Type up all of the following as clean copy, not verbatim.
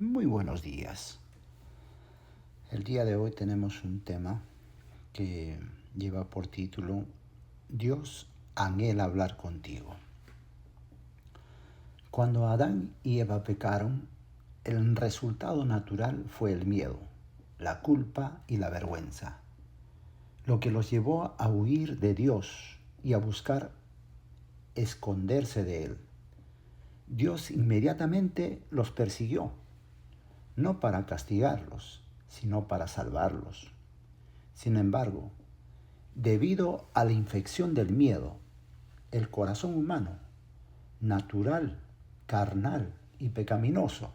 Muy buenos días. El día de hoy tenemos un tema que lleva por título Dios anhela hablar contigo. Cuando Adán y Eva pecaron, el resultado natural fue el miedo, la culpa y la vergüenza, lo que los llevó a huir de Dios y a buscar esconderse de Él. Dios inmediatamente los persiguió, no para castigarlos, sino para salvarlos. Sin embargo, debido a la infección del miedo, el corazón humano, natural, carnal y pecaminoso,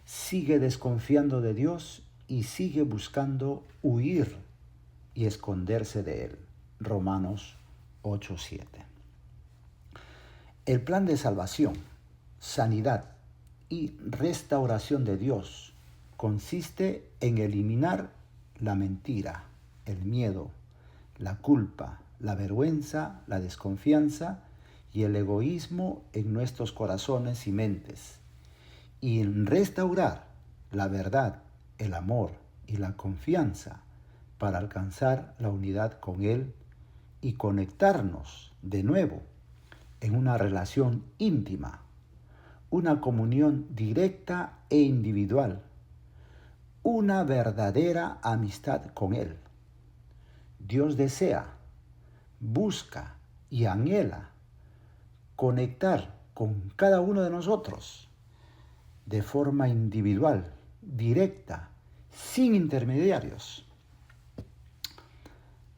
sigue desconfiando de Dios y sigue buscando huir y esconderse de Él. Romanos 8:7. El plan de salvación, sanidad y restauración de Dios consiste en eliminar la mentira, el miedo, la culpa, la vergüenza, la desconfianza y el egoísmo en nuestros corazones y mentes, y en restaurar la verdad, el amor y la confianza para alcanzar la unidad con Él y conectarnos de nuevo en una relación íntima, una comunión directa e individual, una verdadera amistad con Él. Dios desea, busca y anhela conectar con cada uno de nosotros de forma individual, directa, sin intermediarios.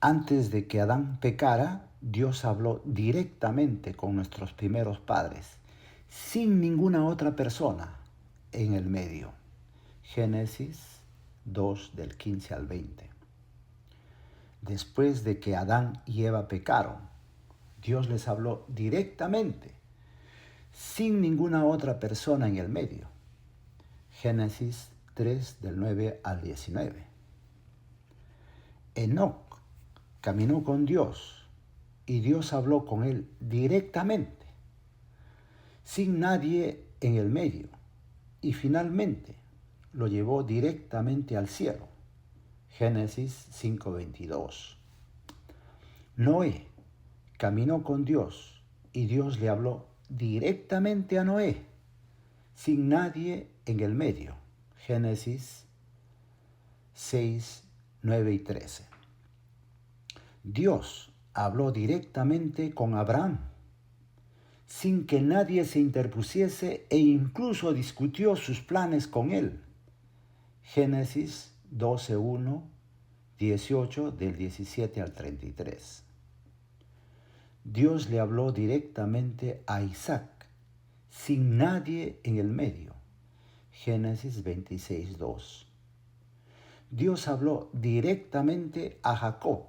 Antes de que Adán pecara, Dios habló directamente con nuestros primeros padres, sin ninguna otra persona en el medio. Génesis 2 del 15 al 20. Después de que Adán y Eva pecaron, Dios les habló directamente, sin ninguna otra persona en el medio. Génesis 3 del 9 al 19. Enoc caminó con Dios y Dios habló con él directamente, sin nadie en el medio, y finalmente lo llevó directamente al cielo. Génesis 5:22. Noé caminó con Dios y Dios le habló directamente a Noé, sin nadie en el medio. Génesis 6, 9 y 13. Dios habló directamente con Abraham, sin que nadie se interpusiese e incluso discutió sus planes con él. Génesis 12:1, 18 del 17 al 33. Dios le habló directamente a Isaac, sin nadie en el medio. Génesis 26:2. Dios habló directamente a Jacob,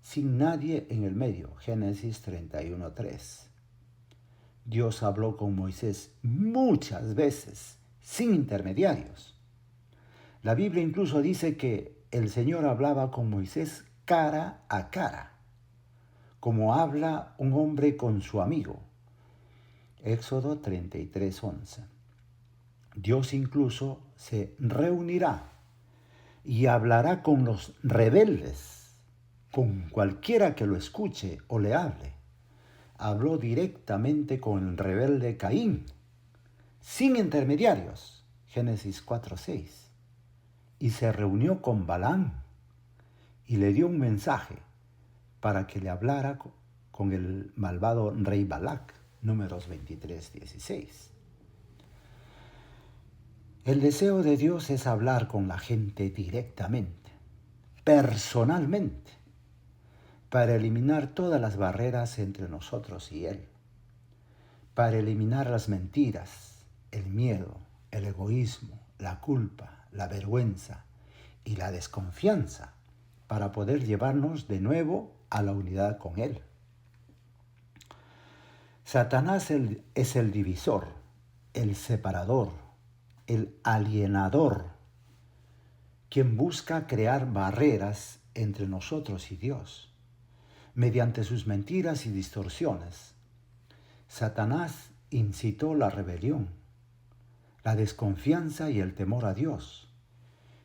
sin nadie en el medio. Génesis 31:3. Dios habló con Moisés muchas veces, sin intermediarios. La Biblia incluso dice que el Señor hablaba con Moisés cara a cara, como habla un hombre con su amigo. Éxodo 33:11. Dios incluso se reunirá y hablará con los rebeldes, con cualquiera que lo escuche o le hable. Habló directamente con el rebelde Caín, sin intermediarios. Génesis 4:6. Y se reunió con Balaam y le dio un mensaje para que le hablara con el malvado rey Balac. Números 23:16. El deseo de Dios es hablar con la gente directamente, personalmente, para eliminar todas las barreras entre nosotros y Él, para eliminar las mentiras, el miedo, el egoísmo, la culpa, la vergüenza y la desconfianza, para poder llevarnos de nuevo a la unidad con Él. Satanás es el divisor, el separador, el alienador, quien busca crear barreras entre nosotros y Dios, mediante sus mentiras y distorsiones. Satanás incitó la rebelión, la desconfianza y el temor a Dios,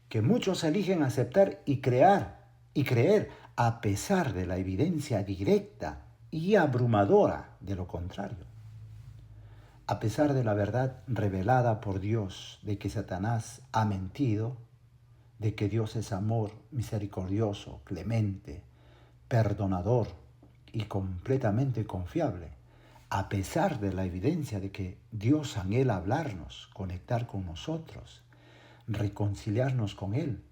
que muchos eligen aceptar y creer a pesar de la evidencia directa y abrumadora de lo contrario. A pesar de la verdad revelada por Dios de que Satanás ha mentido, de que Dios es amor misericordioso, clemente, perdonador y completamente confiable, a pesar de la evidencia de que Dios anhela hablarnos, conectar con nosotros, reconciliarnos con Él,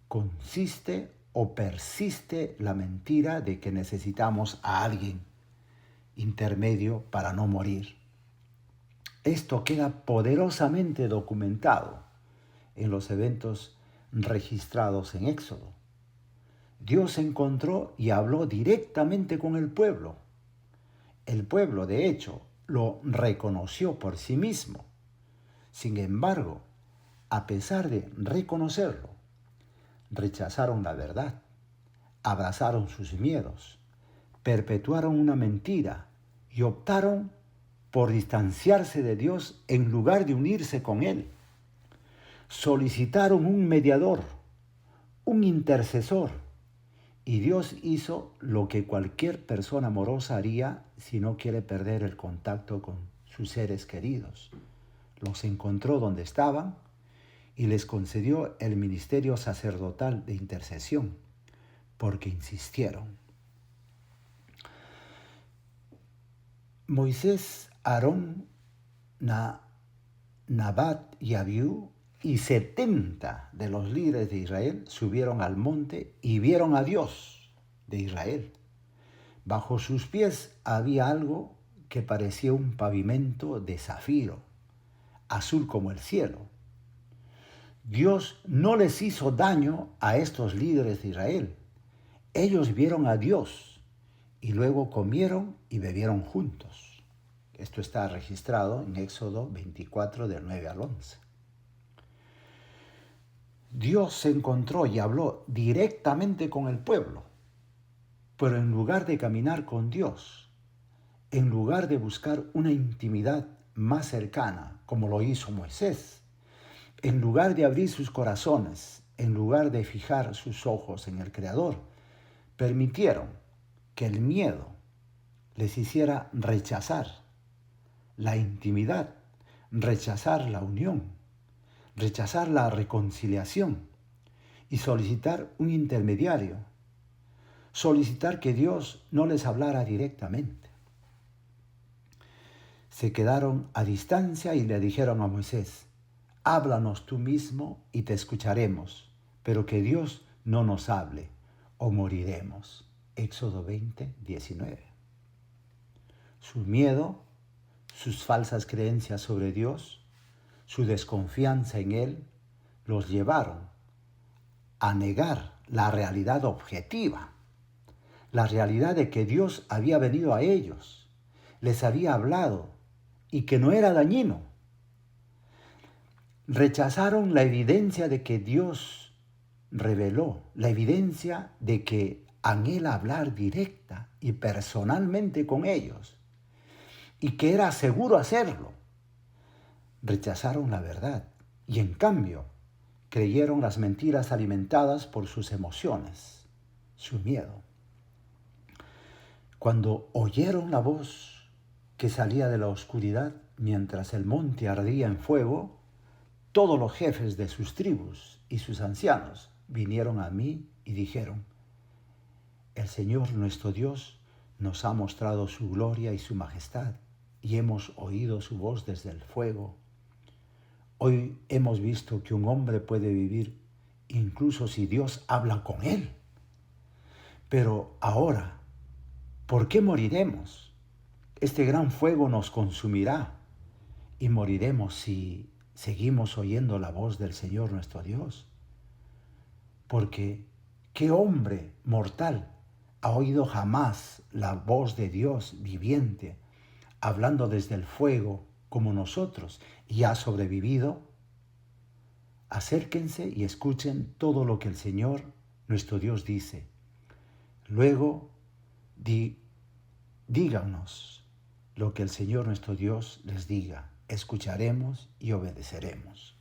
consiste o persiste la mentira de que necesitamos a alguien intermedio para no morir. Esto queda poderosamente documentado en los eventos registrados en Éxodo. Dios se encontró y habló directamente con el pueblo. El pueblo, de hecho, lo reconoció por sí mismo. Sin embargo, a pesar de reconocerlo, rechazaron la verdad, abrazaron sus miedos, perpetuaron una mentira y optaron por distanciarse de Dios en lugar de unirse con Él. Solicitaron un mediador, un intercesor, y Dios hizo lo que cualquier persona amorosa haría si no quiere perder el contacto con sus seres queridos. Los encontró donde estaban y les concedió el ministerio sacerdotal de intercesión, porque insistieron. Moisés, Aarón, Nadab y Abiú y 70 de los líderes de Israel subieron al monte y vieron a Dios de Israel. Bajo sus pies había algo que parecía un pavimento de zafiro, azul como el cielo. Dios no les hizo daño a estos líderes de Israel. Ellos vieron a Dios y luego comieron y bebieron juntos. Esto está registrado en Éxodo 24, del 9 al 11. Dios se encontró y habló directamente con el pueblo, pero en lugar de caminar con Dios, en lugar de buscar una intimidad más cercana, como lo hizo Moisés, en lugar de abrir sus corazones, en lugar de fijar sus ojos en el Creador, permitieron que el miedo les hiciera rechazar la intimidad, rechazar la unión, rechazar la reconciliación y solicitar un intermediario, solicitar que Dios no les hablara directamente. Se quedaron a distancia y le dijeron a Moisés: háblanos tú mismo y te escucharemos, pero que Dios no nos hable o moriremos. Éxodo 20, 19. Su miedo, sus falsas creencias sobre Dios, su desconfianza en Él, los llevaron a negar la realidad objetiva, la realidad de que Dios había venido a ellos, les había hablado y que no era dañino. Rechazaron la evidencia de que Dios reveló, la evidencia de que anhela hablar directa y personalmente con ellos y que era seguro hacerlo. Rechazaron la verdad y en cambio creyeron las mentiras alimentadas por sus emociones, su miedo. Cuando oyeron la voz que salía de la oscuridad mientras el monte ardía en fuego, todos los jefes de sus tribus y sus ancianos vinieron a mí y dijeron: el Señor nuestro Dios nos ha mostrado su gloria y su majestad, y hemos oído su voz desde el fuego. Hoy hemos visto que un hombre puede vivir incluso si Dios habla con él. Pero ahora, ¿por qué moriremos? Este gran fuego nos consumirá y moriremos si seguimos oyendo la voz del Señor nuestro Dios. Porque ¿qué hombre mortal ha oído jamás la voz de Dios viviente, hablando desde el fuego como nosotros, y ha sobrevivido? Acérquense y escuchen todo lo que el Señor nuestro Dios dice. Luego díganos lo que el Señor nuestro Dios les diga. escucharemos y obedeceremos.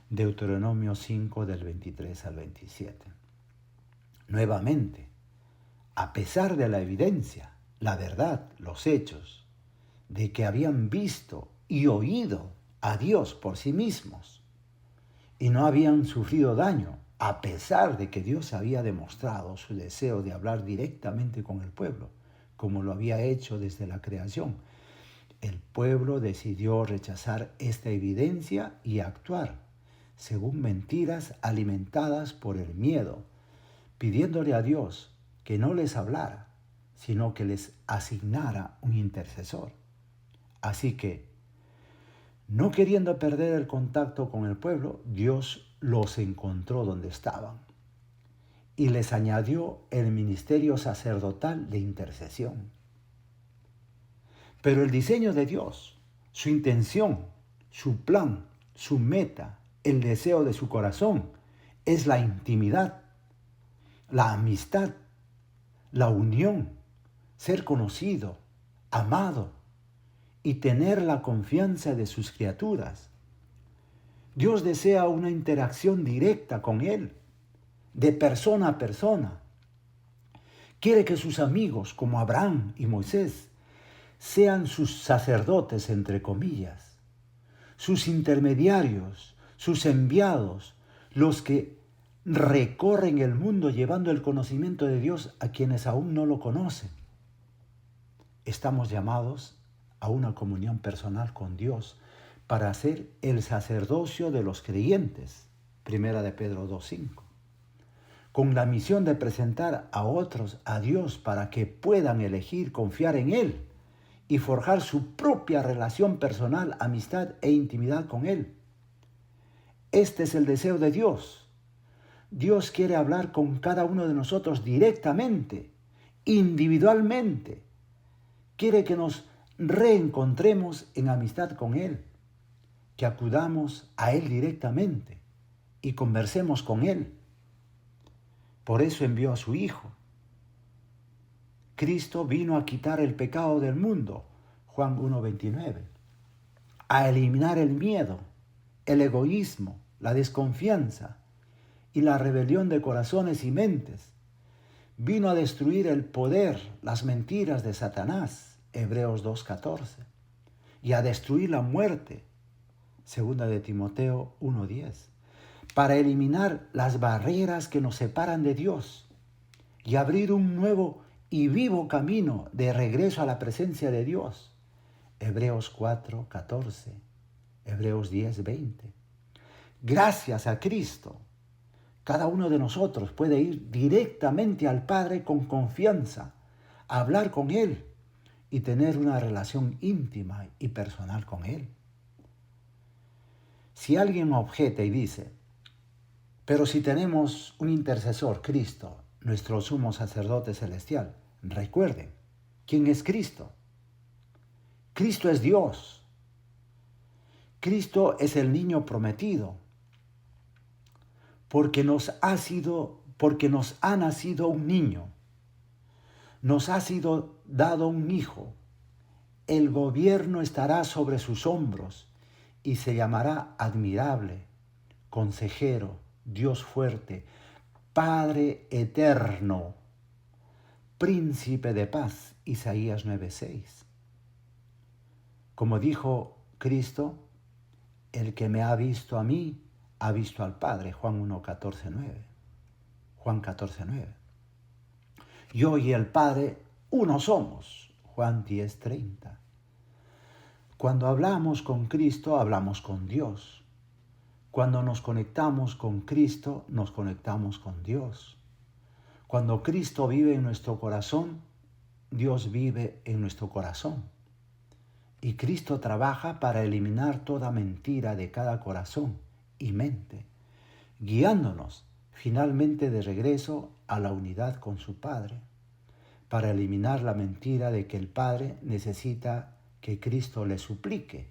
Deuteronomio 5 del 23 al 27. Nuevamente, a pesar de la evidencia, la verdad, los hechos, de que habían visto y oído a Dios por sí mismos y no habían sufrido daño, a pesar de que Dios había demostrado su deseo de hablar directamente con el pueblo, como lo había hecho desde la creación, el pueblo decidió rechazar esta evidencia y actuar según mentiras alimentadas por el miedo, pidiéndole a Dios que no les hablara, sino que les asignara un intercesor. Así que, no queriendo perder el contacto con el pueblo, Dios los encontró donde estaban y les añadió el ministerio sacerdotal de intercesión. Pero el diseño de Dios, su intención, su plan, su meta, el deseo de su corazón, es la intimidad, la amistad, la unión, ser conocido, amado y tener la confianza de sus criaturas. Dios desea una interacción directa con Él, de persona a persona. Quiere que sus amigos, como Abraham y Moisés, sean sus sacerdotes, entre comillas, sus intermediarios, sus enviados, los que recorren el mundo llevando el conocimiento de Dios a quienes aún no lo conocen. Estamos llamados a una comunión personal con Dios para ser el sacerdocio de los creyentes, 1 de Pedro 2:5, con la misión de presentar a otros a Dios para que puedan elegir confiar en Él y forjar su propia relación personal, amistad e intimidad con Él. Este es el deseo de Dios. Dios quiere hablar con cada uno de nosotros directamente, individualmente. Quiere que nos reencontremos en amistad con Él, que acudamos a Él directamente y conversemos con Él. Por eso envió a su Hijo. Cristo vino a quitar el pecado del mundo, Juan 1:29, a eliminar el miedo, el egoísmo, la desconfianza y la rebelión de corazones y mentes. Vino a destruir el poder, las mentiras de Satanás, Hebreos 2:14, y a destruir la muerte, 2 de Timoteo 1:10, para eliminar las barreras que nos separan de Dios y abrir un nuevo y vivo camino de regreso a la presencia de Dios. Hebreos 4:14, Hebreos 10:20. Gracias a Cristo, cada uno de nosotros puede ir directamente al Padre con confianza, hablar con Él y tener una relación íntima y personal con Él. Si alguien objeta y dice, pero si tenemos un intercesor, Cristo, nuestro sumo sacerdote celestial, recuerden, ¿quién es Cristo? Cristo es Dios. Cristo es el niño prometido, porque nos ha nacido un niño, nos ha sido dado un hijo. El gobierno estará sobre sus hombros y se llamará admirable, consejero, Dios fuerte, Padre eterno, príncipe de paz, Isaías 9:6. Como dijo Cristo, el que me ha visto a mí, ha visto al Padre, Juan 1:14-9. Juan 14:9. Yo y el Padre uno somos, Juan 10:30. Cuando hablamos con Cristo, hablamos con Dios. Cuando nos conectamos con Cristo, nos conectamos con Dios. Cuando Cristo vive en nuestro corazón, Dios vive en nuestro corazón. Y Cristo trabaja para eliminar toda mentira de cada corazón y mente, guiándonos finalmente de regreso a la unidad con su Padre, para eliminar la mentira de que el Padre necesita que Cristo le suplique.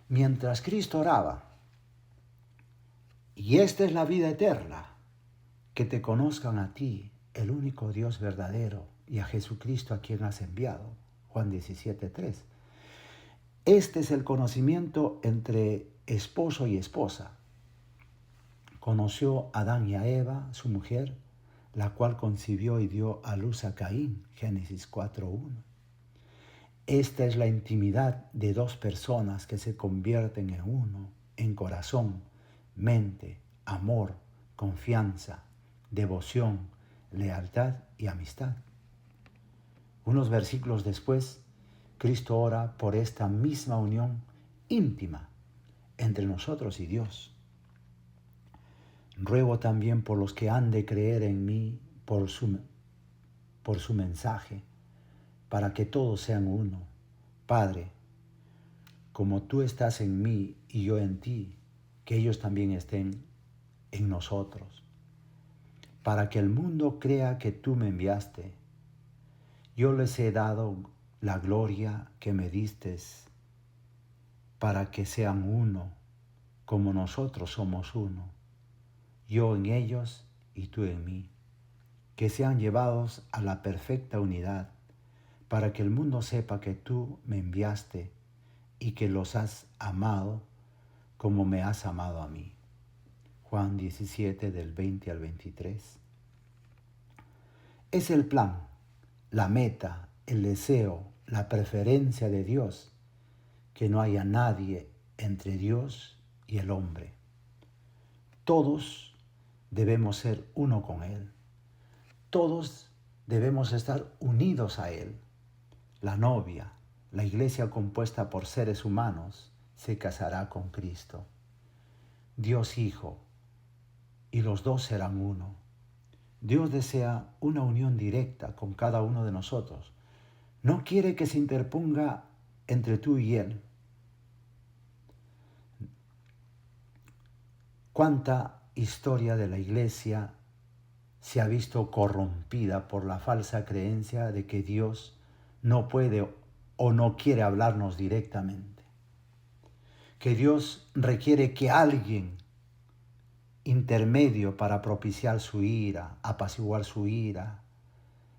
Mientras Cristo oraba, y esta es la vida eterna, que te conozcan a ti, el único Dios verdadero, y a Jesucristo a quien has enviado, Juan 17:3. Este es el conocimiento entre esposo y esposa. Conoció a Adán y a Eva, su mujer, la cual concibió y dio a luz a Caín, Génesis 4:1. Esta es la intimidad de dos personas que se convierten en uno, en corazón, mente, amor, confianza, devoción, lealtad y amistad. Unos versículos después, Cristo ora por esta misma unión íntima entre nosotros y Dios. Ruego también por los que han de creer en mí por su mensaje, para que todos sean uno. Padre, como tú estás en mí y yo en ti, que ellos también estén en nosotros, para que el mundo crea que tú me enviaste. Yo les he dado la gloria que me diste, para que sean uno, como nosotros somos uno, yo en ellos y tú en mí, que sean llevados a la perfecta unidad, para que el mundo sepa que tú me enviaste y que los has amado como me has amado a mí. Juan 17 del 20 al 23. Es el plan, la meta, el deseo, la preferencia de Dios, que no haya nadie entre Dios y el hombre. Todos debemos ser uno con Él. Todos debemos estar unidos a Él. La novia, la iglesia compuesta por seres humanos, se casará con Cristo. Dios Hijo, y los dos serán uno. Dios desea una unión directa con cada uno de nosotros. No quiere que se interponga entre tú y Él. ¿Cuánta historia de la iglesia se ha visto corrompida por la falsa creencia de que Dios no puede o no quiere hablarnos directamente? Que Dios requiere que alguien intermedio para propiciar su ira, apaciguar su ira,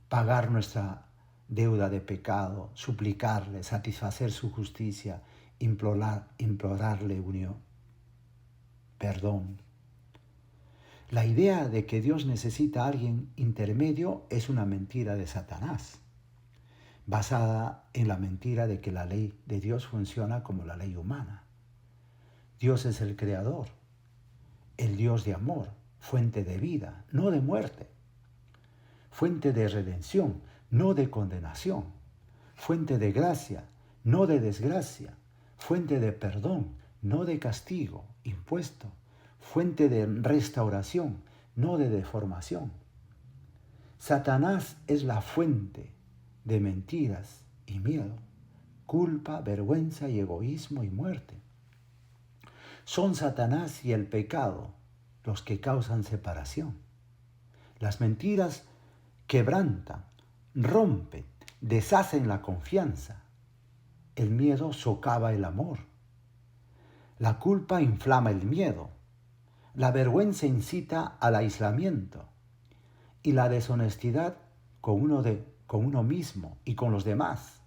pagar nuestra deuda de pecado, suplicarle, satisfacer su justicia, implorarle unión, perdón. La idea de que Dios necesita a alguien intermedio es una mentira de Satanás, basada en la mentira de que la ley de Dios funciona como la ley humana. Dios es el creador, el Dios de amor, fuente de vida, no de muerte, fuente de redención, no de condenación, fuente de gracia, no de desgracia, fuente de perdón, no de castigo impuesto, fuente de restauración, no de deformación. Satanás es la fuente de mentiras y miedo, culpa, vergüenza y egoísmo y muerte. Son Satanás y el pecado los que causan separación. Las mentiras quebrantan, rompen, deshacen la confianza. El miedo socava el amor. La culpa inflama el miedo. La vergüenza incita al aislamiento. Y la deshonestidad con uno mismo y con los demás.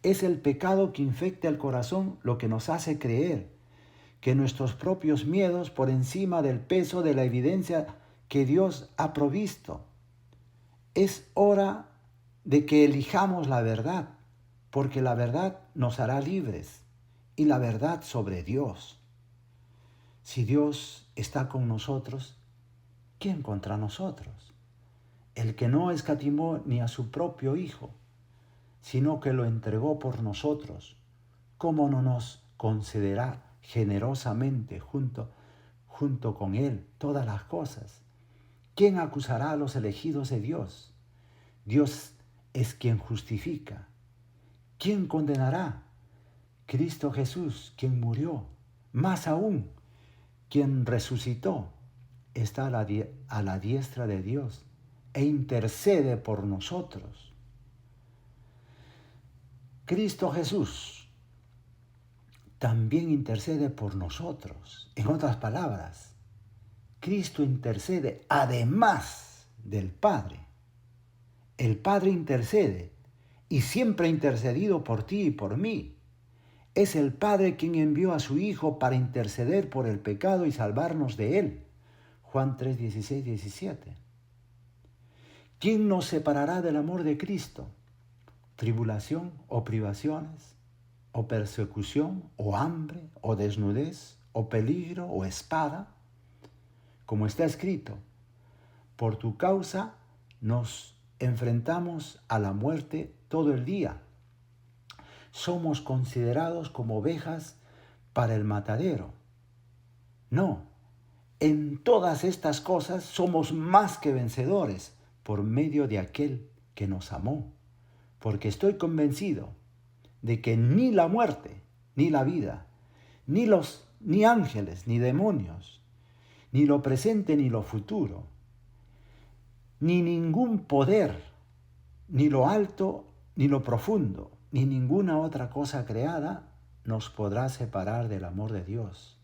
Es el pecado que infecta el corazón lo que nos hace creer que nuestros propios miedos por encima del peso de la evidencia que Dios ha provisto. Es hora de que elijamos la verdad, porque la verdad nos hará libres y la verdad sobre Dios. Si Dios está con nosotros, ¿quién contra nosotros? El que no escatimó ni a su propio Hijo, sino que lo entregó por nosotros, ¿cómo no nos concederá generosamente junto con Él todas las cosas? ¿Quién acusará a los elegidos de Dios? Dios es quien justifica. ¿Quién condenará? Cristo Jesús, quien murió, más aún, quien resucitó, está a la diestra de Dios e intercede por nosotros. Cristo Jesús también intercede por nosotros. En otras palabras, Cristo intercede además del Padre. El Padre intercede y siempre ha intercedido por ti y por mí. Es el Padre quien envió a su Hijo para interceder por el pecado y salvarnos de él. Juan 3, 16, 17. ¿Quién nos separará del amor de Cristo? ¿Tribulación o privaciones? ¿O persecución? ¿O hambre? ¿O desnudez? ¿O peligro? ¿O espada? Como está escrito, por tu causa nos enfrentamos a la muerte todo el día. Somos considerados como ovejas para el matadero. No, en todas estas cosas somos más que vencedores por medio de aquel que nos amó, porque estoy convencido de que ni la muerte, ni la vida, ni ángeles, ni demonios, ni lo presente, ni lo futuro, ni ningún poder, ni lo alto, ni lo profundo, ni ninguna otra cosa creada nos podrá separar del amor de Dios,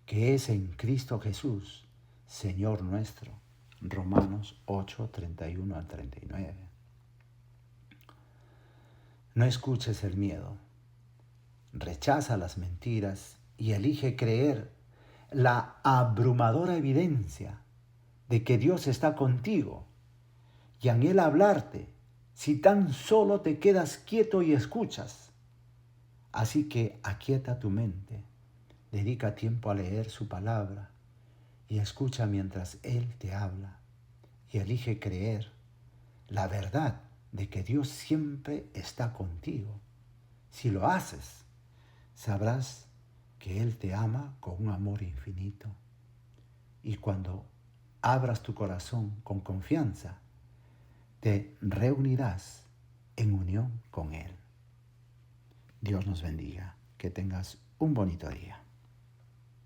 que es en Cristo Jesús, Señor nuestro. Romanos 8, 31 al 39. No escuches el miedo, rechaza las mentiras y elige creer la abrumadora evidencia de que Dios está contigo y anhela hablarte si tan solo te quedas quieto y escuchas. Así que aquieta tu mente, dedica tiempo a leer su palabra y escucha mientras Él te habla y elige creer la verdad de que Dios siempre está contigo. Si lo haces, sabrás que Él te ama con un amor infinito. Y cuando abras tu corazón con confianza, te reunirás en unión con Él. Dios nos bendiga. Que tengas un bonito día.